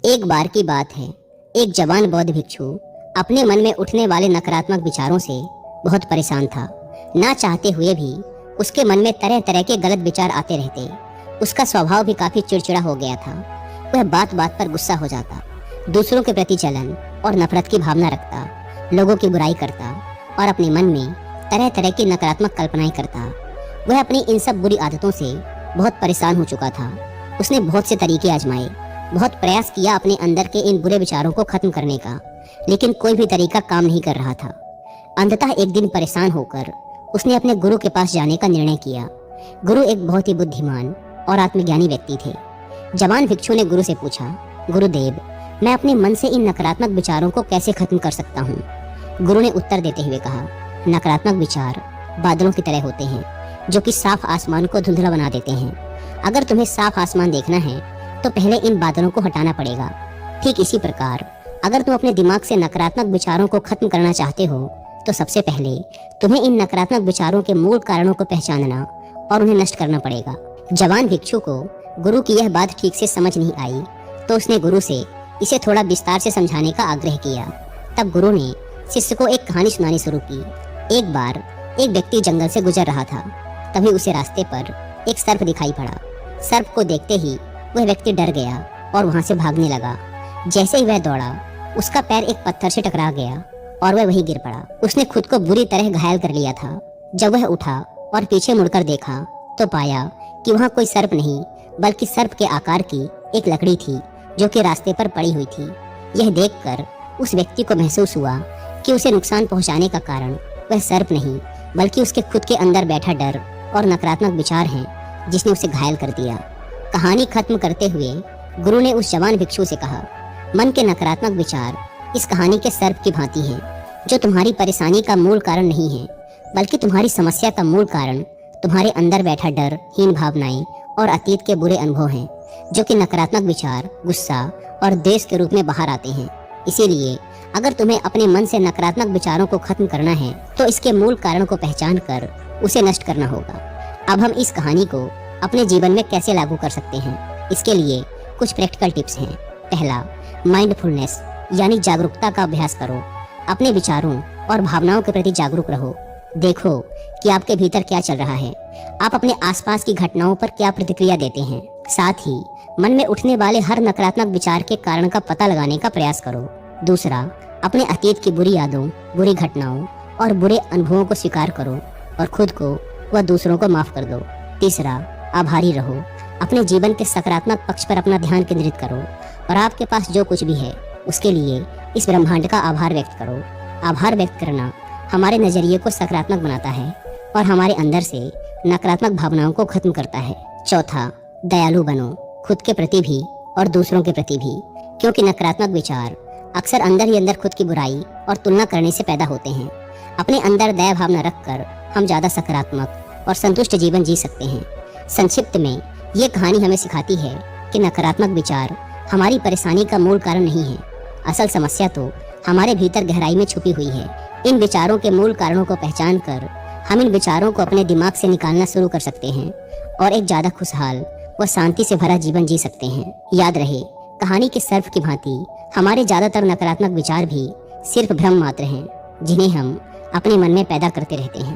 एक बार की बात है, एक जवान बौद्ध भिक्षु अपने मन में उठने वाले नकारात्मक विचारों से बहुत परेशान था। ना चाहते हुए भी उसके मन में तरह तरह के गलत विचार आते रहते। उसका स्वभाव भी काफी चिड़चिड़ा हो गया था। वह बात बात पर गुस्सा हो जाता, दूसरों के प्रति जलन और नफरत की भावना रखता, लोगों की बुराई करता और अपने मन में तरह तरह की नकारात्मक कल्पनाएं करता। वह अपनी इन सब बुरी आदतों से बहुत परेशान हो चुका था। उसने बहुत से तरीके आजमाए, बहुत प्रयास किया अपने अंदर के इन बुरे विचारों को खत्म करने का, लेकिन कोई भी तरीका काम नहीं कर रहा था। अंततः एक दिन परेशान होकर उसने अपने गुरु के पास जाने का निर्णय किया। गुरु एक बहुत ही बुद्धिमान और आत्मज्ञानी व्यक्ति थे। जवान भिक्षु ने गुरु से पूछा, गुरुदेव, मैं अपने मन से इन नकारात्मक विचारों को कैसे खत्म कर सकता हूँ? गुरु ने उत्तर देते हुए कहा, नकारात्मक विचार बादलों की तरह होते हैं, जो कि साफ आसमान को धुंधला बना देते हैं। अगर तुम्हें साफ आसमान देखना है तो पहले इन बादलों को हटाना पड़ेगा। ठीक इसी प्रकार अगर तुम अपने दिमाग से नकारात्मक विचारों को खत्म करना चाहते हो तो सबसे पहले तुम्हें इन नकारात्मक विचारों के मूल कारणों को पहचानना और उन्हें नष्ट करना पड़ेगा। जवान भिक्षु को गुरु की यह बात ठीक से समझ नहीं आई, तो उसने गुरु से इसे थोड़ा विस्तार से समझाने का आग्रह किया। तब गुरु ने शिष्य को एक कहानी सुनानी शुरू की। एक बार एक व्यक्ति जंगल से गुजर रहा था। तभी उसे रास्ते पर एक सर्प दिखाई पड़ा। सर्प को देखते ही वह व्यक्ति डर गया और वहां से भागने लगा। जैसे ही वह दौड़ा, उसका पैर एक पत्थर से टकरा गया और वह वहीं गिर पड़ा। उसने खुद को बुरी तरह घायल कर लिया था। जब वह उठा और पीछे मुड़कर देखा तो पाया कि वहां कोई सर्प नहीं, बल्कि सर्प के आकार की एक लकड़ी थी जो कि रास्ते पर पड़ी हुई थी। यह देखकर उस व्यक्ति को महसूस हुआ कि उसे नुकसान पहुंचाने का कारण वह सर्प नहीं, बल्कि उसके खुद के अंदर बैठा डर और नकारात्मक विचार हैं, जिसने उसे घायल कर दिया। कहानी खत्म करते हुए गुरु ने उस जवान भिक्षु से कहा, मन के नकारात्मक विचार इस कहानी के सर्प की भांति हैं, जो तुम्हारी परेशानी का मूल कारण नहीं है, बल्कि तुम्हारी समस्या का मूल कारण तुम्हारे अंदर बैठा डर, हीन भावनाएं और अतीत के बुरे अनुभव हैं, जो कि नकारात्मक विचार, गुस्सा और द्वेष के रूप में बाहर आते हैं। इसीलिए अगर तुम्हें अपने मन से नकारात्मक विचारों को खत्म करना है तो इसके मूल कारण को पहचान कर उसे नष्ट करना होगा। अब हम इस कहानी को अपने जीवन में कैसे लागू कर सकते हैं, इसके लिए कुछ प्रैक्टिकल टिप्स हैं। पहला, माइंडफुलनेस यानी जागरूकता का अभ्यास करो। अपने विचारों और भावनाओं के प्रति जागरूक रहो। देखो कि आपके भीतर क्या चल रहा है। आप अपने आसपास की घटनाओं पर क्या प्रतिक्रिया देते हैं। साथ ही मन में उठने वाले हर नकारात्मक विचार के कारण का पता लगाने का प्रयास करो। दूसरा, अपने अतीत की बुरी यादों, बुरी घटनाओं और बुरे अनुभवों को स्वीकार करो और खुद को व दूसरों को माफ कर दो। तीसरा, आभारी रहो। अपने जीवन के सकारात्मक पक्ष पर अपना ध्यान केंद्रित करो और आपके पास जो कुछ भी है उसके लिए इस ब्रह्मांड का आभार व्यक्त करो। आभार व्यक्त करना हमारे नजरिए को सकारात्मक बनाता है और हमारे अंदर से नकारात्मक भावनाओं को खत्म करता है। चौथा, दयालु बनो, खुद के प्रति भी और दूसरों के प्रति भी, क्योंकि नकारात्मक विचार अक्सर अंदर ही अंदर खुद की बुराई और तुलना करने से पैदा होते हैं। अपने अंदर दया भावना रखकर हम ज्यादा सकारात्मक और संतुष्ट जीवन जी सकते हैं। संक्षिप्त में ये कहानी हमें सिखाती है कि नकारात्मक विचार हमारी परेशानी का मूल कारण नहीं है। असल समस्या तो हमारे भीतर गहराई में छुपी हुई है। इन विचारों के मूल कारणों को पहचान कर हम इन विचारों को अपने दिमाग से निकालना शुरू कर सकते हैं और एक ज्यादा खुशहाल व शांति से भरा जीवन जी सकते हैं। याद रहे, कहानी के सर्प की भांति हमारे ज्यादातर नकारात्मक विचार भी सिर्फ भ्रम मात्र हैं, जिन्हें हम अपने मन में पैदा करते रहते हैं।